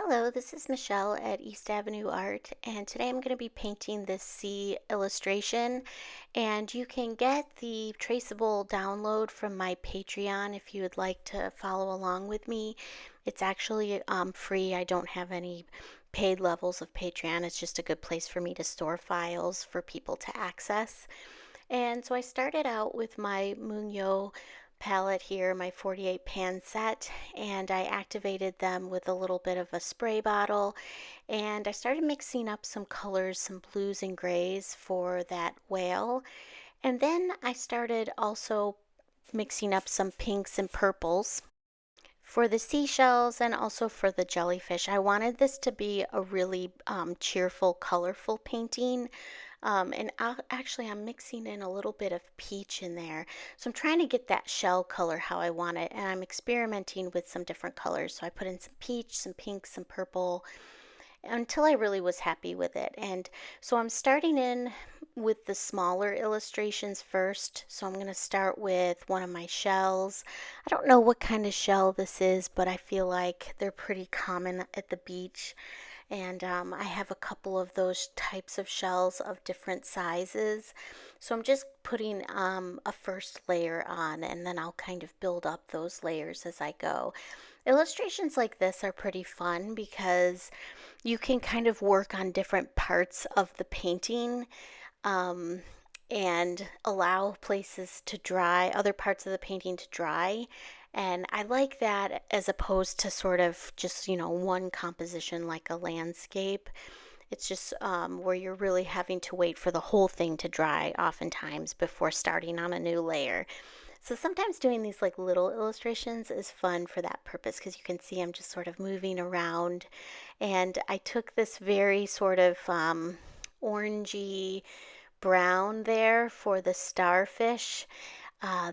Hello, this is Michelle at East Avenue Art, and today I'm going to be painting this sea illustration. And you can get the traceable download from my Patreon if you would like to follow along with me. It's actually free. I don't have any paid levels of Patreon. It's just a good place for me to store files for people to access. And so I started out with my Mungyo palette here, my 48 pan set, and I activated them with a little bit of a spray bottle. And I started mixing up some colors, some blues and grays for that whale. And then I started also mixing up some pinks and purples for the seashells and also for the jellyfish. I wanted this to be a really cheerful, colorful painting. Actually, I'm mixing in a little bit of peach in there. So I'm trying to get that shell color how I want it. And I'm experimenting with some different colors. So I put in some peach, some pink, some purple, until I really was happy with it. And so I'm starting in with the smaller illustrations first. So I'm going to start with one of my shells. I don't know what kind of shell this is, but I feel like they're pretty common at the beach. And I have a couple of those types of shells of different sizes. So I'm just putting a first layer on, and then I'll kind of build up those layers as I go. Illustrations like this are pretty fun because you can kind of work on different parts of the painting um, and allow places to dry, other parts of the painting to dry. And I like that as opposed to sort of just, one composition like a landscape. It's just where you're really having to wait for the whole thing to dry oftentimes before starting on a new layer. So sometimes doing these like little illustrations is fun for that purpose because you can see I'm just sort of moving around. And I took this very sort of orangey brown there for the starfish.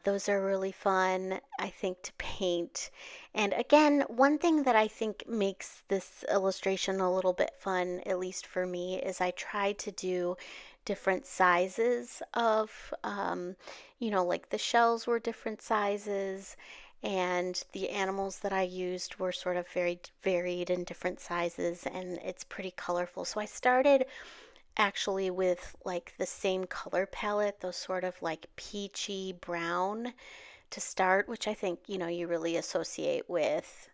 Those are really fun, I think, to paint. And again, one thing that I think makes this illustration a little bit fun, at least for me, is I try to do different sizes of, like the shells were different sizes, and the animals that I used were sort of very varied in different sizes, and it's pretty colorful. So I started actually with like the same color palette, those sort of like peachy brown to start, which I think, you really associate with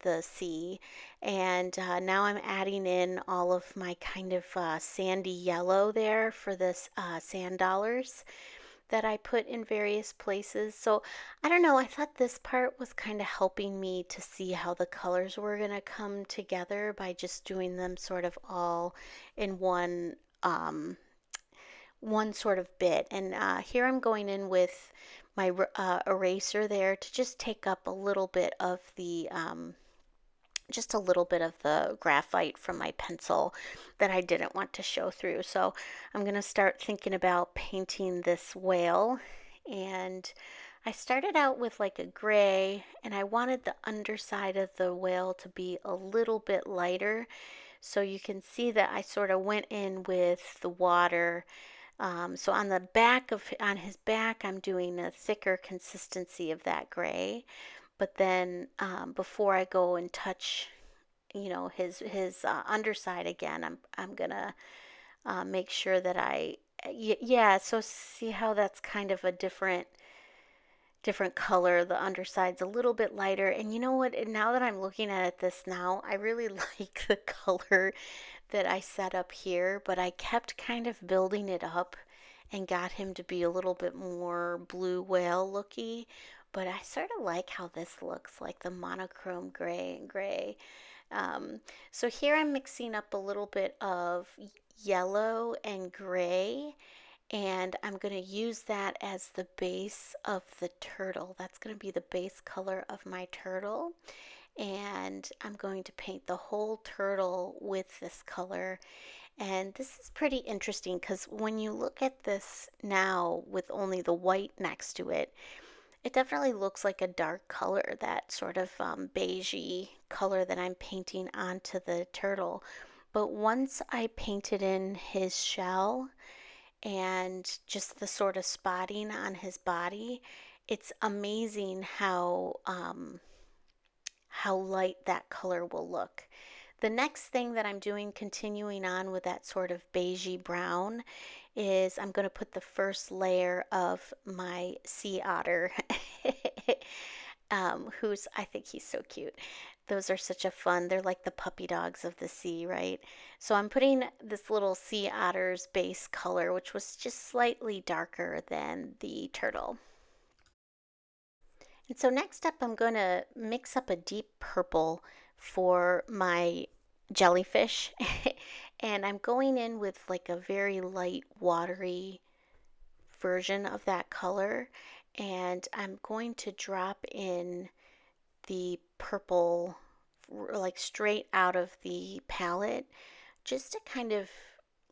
the sea. And now I'm adding in all of my kind of sandy yellow there for this sand dollars that I put in various places. So I don't know, I thought this part was kind of helping me to see how the colors were going to come together by just doing them sort of all in um, one sort of bit. And here I'm going in with my eraser there to just take up a little bit of the just a little bit of the graphite from my pencil that I didn't want to show through. So I'm going to start thinking about painting this whale. And I started out with like a gray, and I wanted the underside of the whale to be a little bit lighter. So you can see that I sort of went in with the water. So on his back, I'm doing a thicker consistency of that gray. But then before I go and touch, his underside again, I'm gonna make sure that yeah. So see how that's kind of a different color. The underside's a little bit lighter, and you know what? Now that I'm looking at it this now, I really like the color that I set up here, but I kept kind of building it up and got him to be a little bit more blue whale looky. But I sort of like how this looks, like the monochrome gray and gray. So here I'm mixing up a little bit of yellow and gray, and I'm going to use that as the base of the turtle. That's going to be the base color of my turtle. And I'm going to paint the whole turtle with this color. And this is pretty interesting because when you look at this now with only the white next to it, it definitely looks like a dark color, that sort of beigey color that I'm painting onto the turtle. But once I painted in his shell and just the sort of spotting on his body, it's amazing how light that color will look. The next thing that I'm doing, continuing on with that sort of beigey brown, is I'm going to put the first layer of my sea otter, I think he's so cute. Those are such a fun, they're like the puppy dogs of the sea, right? So I'm putting this little sea otter's base color, which was just slightly darker than the turtle. And so next up, I'm going to mix up a deep purple for my jellyfish. And I'm going in with like a very light, watery version of that color. And I'm going to drop in the purple like straight out of the palette just to kind of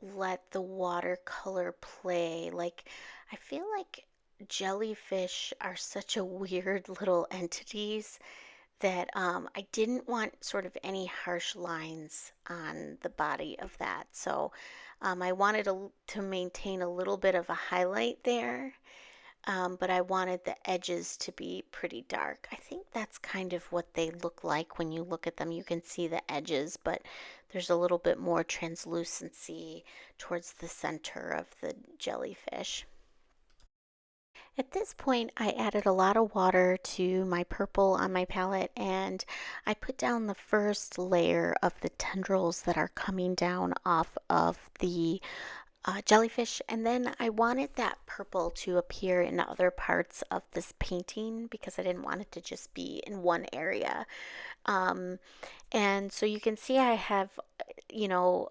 let the watercolor play. Like, I feel like jellyfish are such a weird little entities that I didn't want sort of any harsh lines on the body of that. So I wanted to maintain a little bit of a highlight there, but I wanted the edges to be pretty dark. I think that's kind of what they look like when you look at them. You can see the edges, but there's a little bit more translucency towards the center of the jellyfish. At this point, I added a lot of water to my purple on my palette, and I put down the first layer of the tendrils that are coming down off of the jellyfish. And then I wanted that purple to appear in other parts of this painting because I didn't want it to just be in one area. Um, and so you can see I have,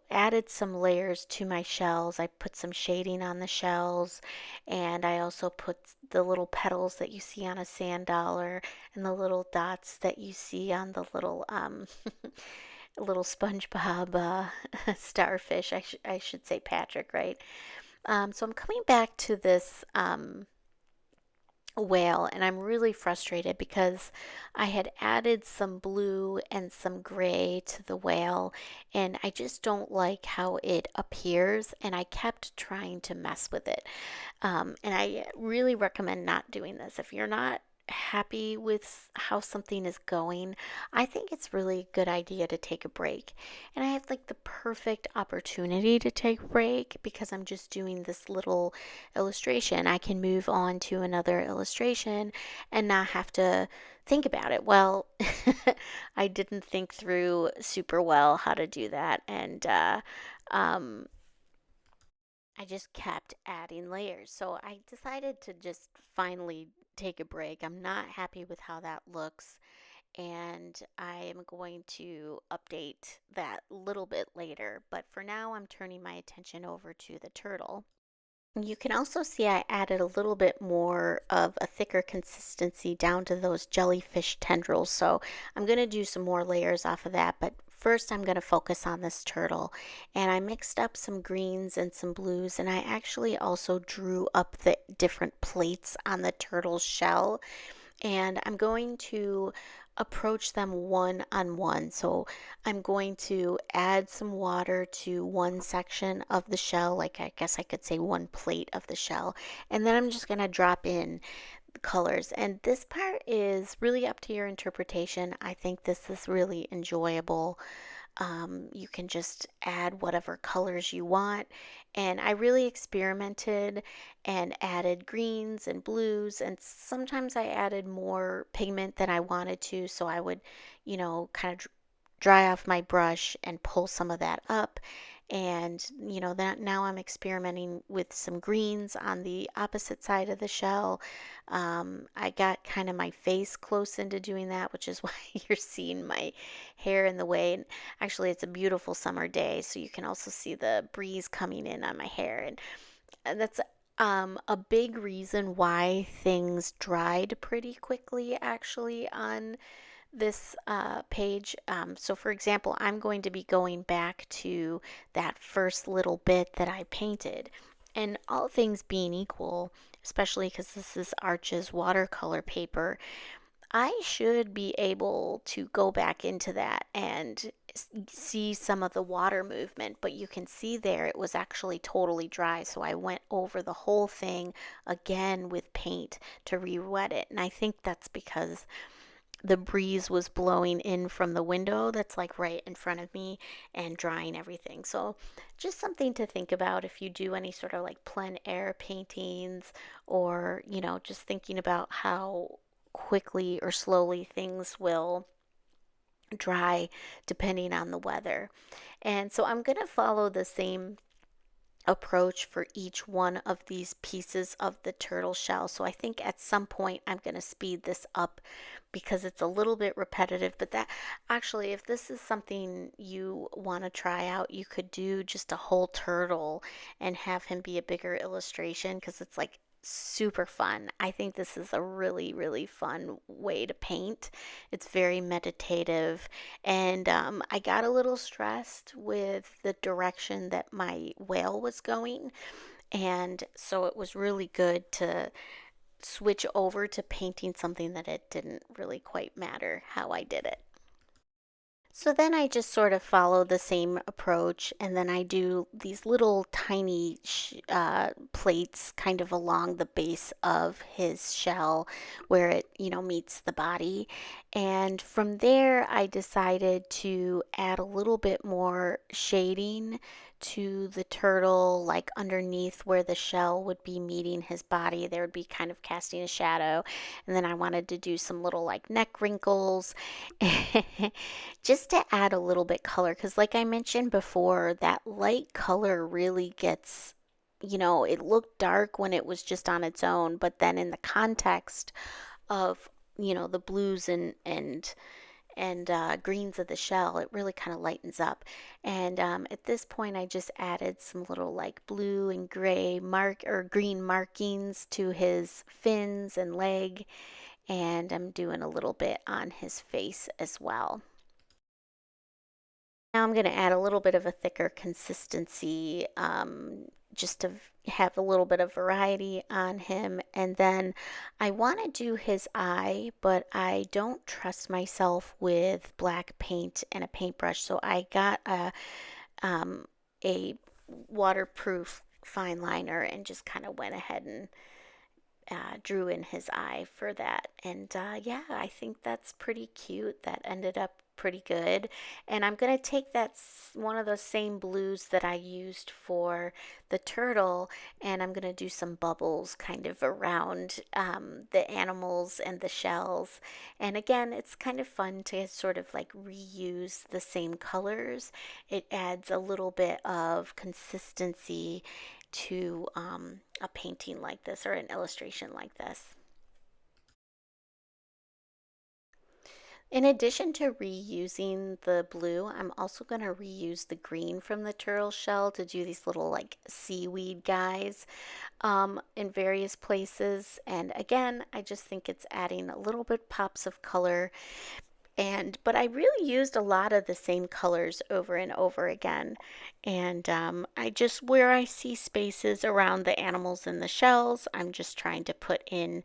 added some layers to my shells. I put some shading on the shells, and I also put the little petals that you see on a sand dollar and the little dots that you see on the little little SpongeBob starfish. I should say Patrick, right? So I'm coming back to this whale, and I'm really frustrated because I had added some blue and some gray to the whale, and I just don't like how it appears, and I kept trying to mess with it. And I really recommend not doing this. If you're not happy with how something is going, I think it's really a good idea to take a break. And I have like the perfect opportunity to take a break because I'm just doing this little illustration. I can move on to another illustration and not have to think about it. Well, I didn't think through super well how to do that. And um, I just kept adding layers. So I decided to just finally take a break. I'm not happy with how that looks, and I am going to update that a little bit later. But for now, I'm turning my attention over to the turtle. You can also see I added a little bit more of a thicker consistency down to those jellyfish tendrils. So I'm going to do some more layers off of that, but first I'm going to focus on this turtle. And I mixed up some greens and some blues, and I actually also drew up the different plates on the turtle's shell, and I'm going to approach them one on one. So I'm going to add some water to one section of the shell, like I guess I could say one plate of the shell, and then I'm just going to drop in colors. And this part is really up to your interpretation. I think this is really enjoyable. You can just add whatever colors you want. And I really experimented and added greens and blues, and sometimes I added more pigment than I wanted to. So I would, kind of dry off my brush and pull some of that up. And that now I'm experimenting with some greens on the opposite side of the shell. I got kind of my face close into doing that, which is why you're seeing my hair in the way. And actually, it's a beautiful summer day, so you can also see the breeze coming in on my hair. And that's a big reason why things dried pretty quickly, actually, on this page. So for example, I'm going to be going back to that first little bit that I painted. And all things being equal, especially because this is Arch's watercolor paper, I should be able to go back into that and see some of the water movement, but you can see there it was actually totally dry. So I went over the whole thing again with paint to re-wet it. And I think that's because the breeze was blowing in from the window that's like right in front of me and drying everything. So just something to think about if you do any sort of like plein air paintings, or, just thinking about how quickly or slowly things will dry depending on the weather. And so I'm going to follow the same approach for each one of these pieces of the turtle shell. So I think at some point I'm going to speed this up because it's a little bit repetitive. But that actually, if this is something you want to try out, you could do just a whole turtle and have him be a bigger illustration, because it's like super fun. I think this is a really, really fun way to paint. It's very meditative, and I got a little stressed with the direction that my whale was going, and so it was really good to switch over to painting something that it didn't really quite matter how I did it. So then I just sort of follow the same approach, and then I do these little tiny plates kind of along the base of his shell where it, meets the body. And from there, I decided to add a little bit more shading to the turtle, like underneath where the shell would be meeting his body. There would be kind of casting a shadow. And then I wanted to do some little like neck wrinkles. Just to add a little bit color, because like I mentioned before, that light color really gets, it looked dark when it was just on its own, but then in the context of, the blues and greens of the shell, it really kind of lightens up. And at this point, I just added some little like blue and gray green markings to his fins and leg, and I'm doing a little bit on his face as well. Now I'm going to add a little bit of a thicker consistency, just to have a little bit of variety on him. And then I want to do his eye, but I don't trust myself with black paint and a paintbrush. So I got um, a waterproof fine liner and just kind of went ahead and drew in his eye for that. And yeah, I think that's pretty cute. That ended up pretty good. And I'm going to take one of those same blues that I used for the turtle, and I'm going to do some bubbles kind of around the animals and the shells. And again, it's kind of fun to sort of like reuse the same colors. It adds a little bit of consistency to a painting like this or an illustration like this. In addition to reusing the blue, I'm also going to reuse the green from the turtle shell to do these little like seaweed guys in various places. And again, I just think it's adding a little bit pops of color. But I really used a lot of the same colors over and over again. And I just, where I see spaces around the animals and the shells, I'm just trying to put in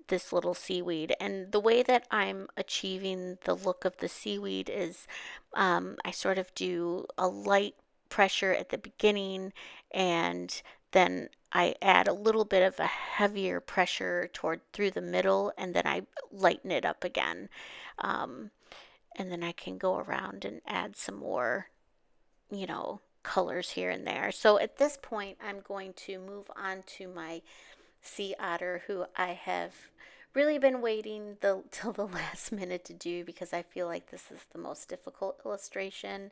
this little seaweed. And the way that I'm achieving the look of the seaweed is I sort of do a light pressure at the beginning, and then I add a little bit of a heavier pressure toward through the middle, and then I lighten it up again. Um, and then I can go around and add some more, colors here and there. So at this point, I'm going to move on to my sea otter, who I have really been waiting till the last minute to do, because I feel like this is the most difficult illustration,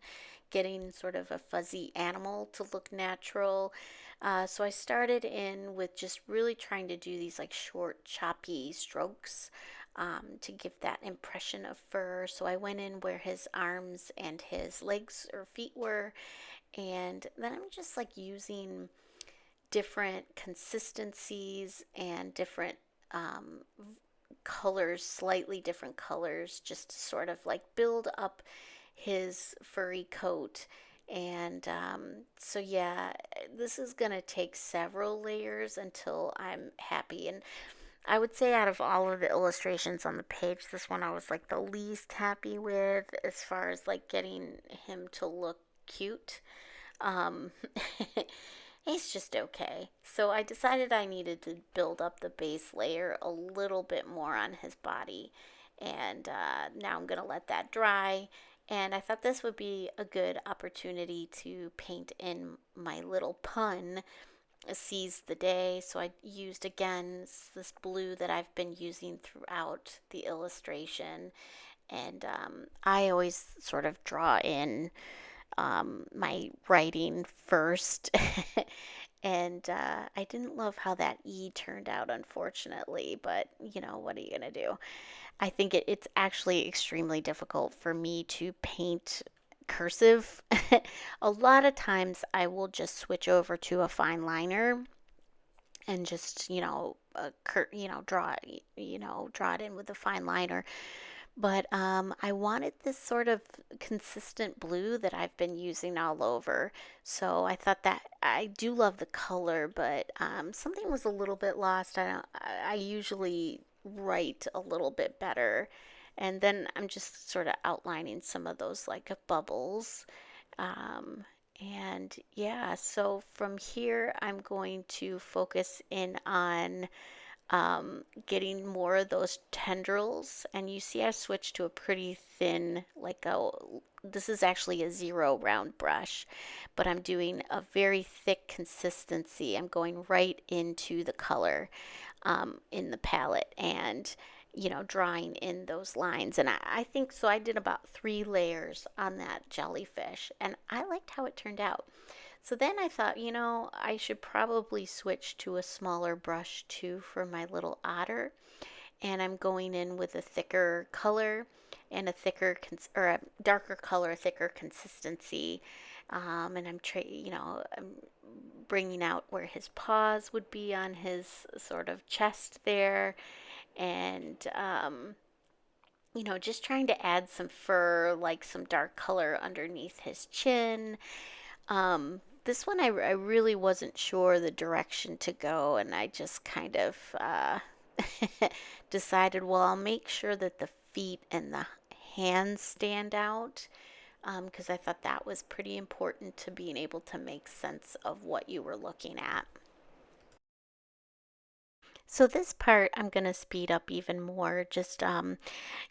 getting sort of a fuzzy animal to look natural. So I started in with just really trying to do these like short, choppy strokes to give that impression of fur. So I went in where his arms and his legs or feet were, and then I'm just like using different consistencies and different um, colors, slightly different colors, just to sort of like build up his furry coat. And so, yeah, this is going to take several layers until I'm happy. And I would say out of all of the illustrations on the page, this one I was like the least happy with as far as like getting him to look cute. Um, He's just okay. So I decided I needed to build up the base layer a little bit more on his body. And now I'm going to let that dry. And I thought this would be a good opportunity to paint in my little pun, seize the day. So I used again this blue that I've been using throughout the illustration. And I always sort of draw in my writing first. And I didn't love how that E turned out, unfortunately, but you know, what are you going to do? I think it's actually extremely difficult for me to paint cursive. A lot of times I will just switch over to a fine liner and just, draw, draw it in with a fine liner. But I wanted this sort of consistent blue that I've been using all over. So I thought that I do love the color, but something was a little bit lost. I usually write a little bit better. And then I'm just sort of outlining some of those like bubbles. Um, and yeah, so from here, I'm going to focus in on getting more of those tendrils. And you see I switched to a pretty thin, this is actually a 0 round brush, but I'm doing a very thick consistency. I'm going right into the color in the palette and drawing in those lines. And I think so. I did about 3 layers on that jellyfish, and I liked how it turned out. So then I thought, I should probably switch to a smaller brush too for my little otter. And I'm going in with a thicker color and or a darker color, thicker consistency. And I'm bringing out where his paws would be on his sort of chest there. And, just trying to add some fur, like some dark color underneath his chin. This one I really wasn't sure the direction to go, and I just kind of decided, well, I'll make sure that the feet and the hands stand out because I thought that was pretty important to being able to make sense of what you were looking at. So this part I'm going to speed up even more, just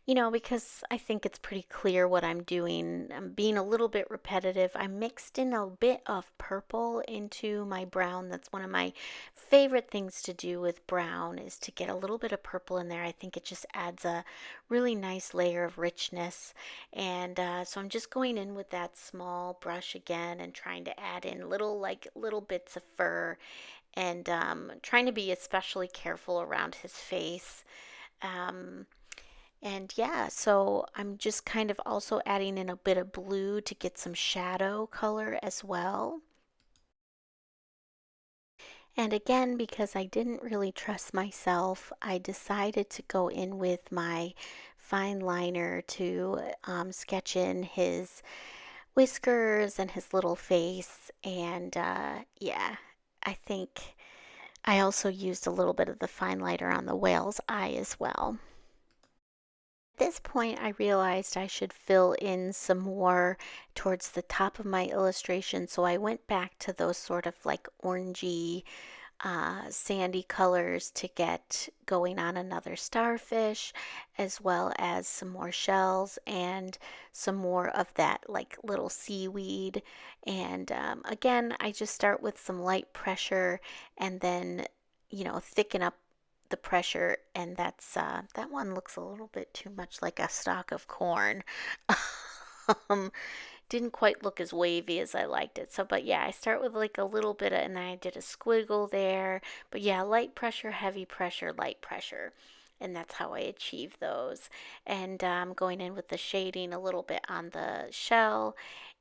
because I think it's pretty clear what I'm doing. I'm being a little bit repetitive. I mixed in a bit of purple into my brown. That's one of my favorite things to do with brown, is to get a little bit of purple in there. I think it just adds a really nice layer of richness. And so I'm just going in with that small brush again and trying to add in little bits of fur, and trying to be especially careful around his face. Um, and yeah, so I'm just kind of also adding in a bit of blue to get some shadow color as well. And again, because I didn't really trust myself, I decided to go in with my fine liner to sketch in his whiskers and his little face. And yeah, I think I also used a little bit of the fine liner on the whale's eye as well. At this point, I realized I should fill in some more towards the top of my illustration, so I went back to those sort of like orangey, sandy colors to get going on another starfish, as well as some more shells and some more of that like little seaweed. And again, I just start with some light pressure and then, thicken up the pressure, and that one looks a little bit too much like a stalk of corn. um, didn't quite look as wavy as I liked it. So, but yeah, I start with like a little bit of, and then I did a squiggle there. But yeah, light pressure, heavy pressure, light pressure. And that's how I achieve those. And going in with the shading a little bit on the shell,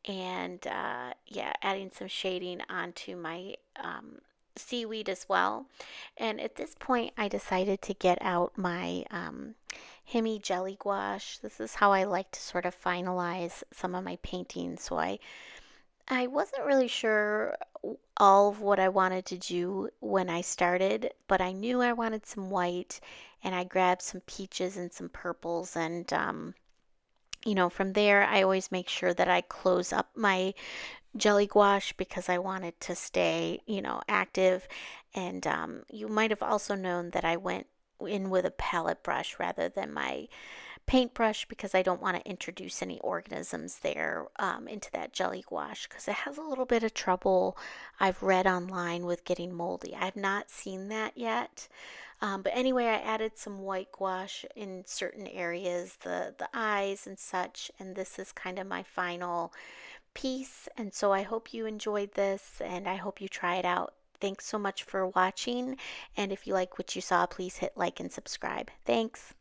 and yeah, adding some shading onto my seaweed as well. And at this point, I decided to get out my Himi Jelly Gouache. This is how I like to sort of finalize some of my paintings. So I wasn't really sure all of what I wanted to do when I started, but I knew I wanted some white, and I grabbed some peaches and some purples. And from there, I always make sure that I close up my jelly gouache because I wanted to stay, active. And you might have also known that I went in with a palette brush rather than my paintbrush because I don't want to introduce any organisms there into that jelly gouache because it has a little bit of trouble, I've read online, with getting moldy. I have not seen that yet. But anyway, I added some white gouache in certain areas, the eyes and such, and this is kind of my final piece. And so I hope you enjoyed this and I hope you try it out. Thanks so much for watching. And if you like what you saw, please hit like and subscribe. Thanks.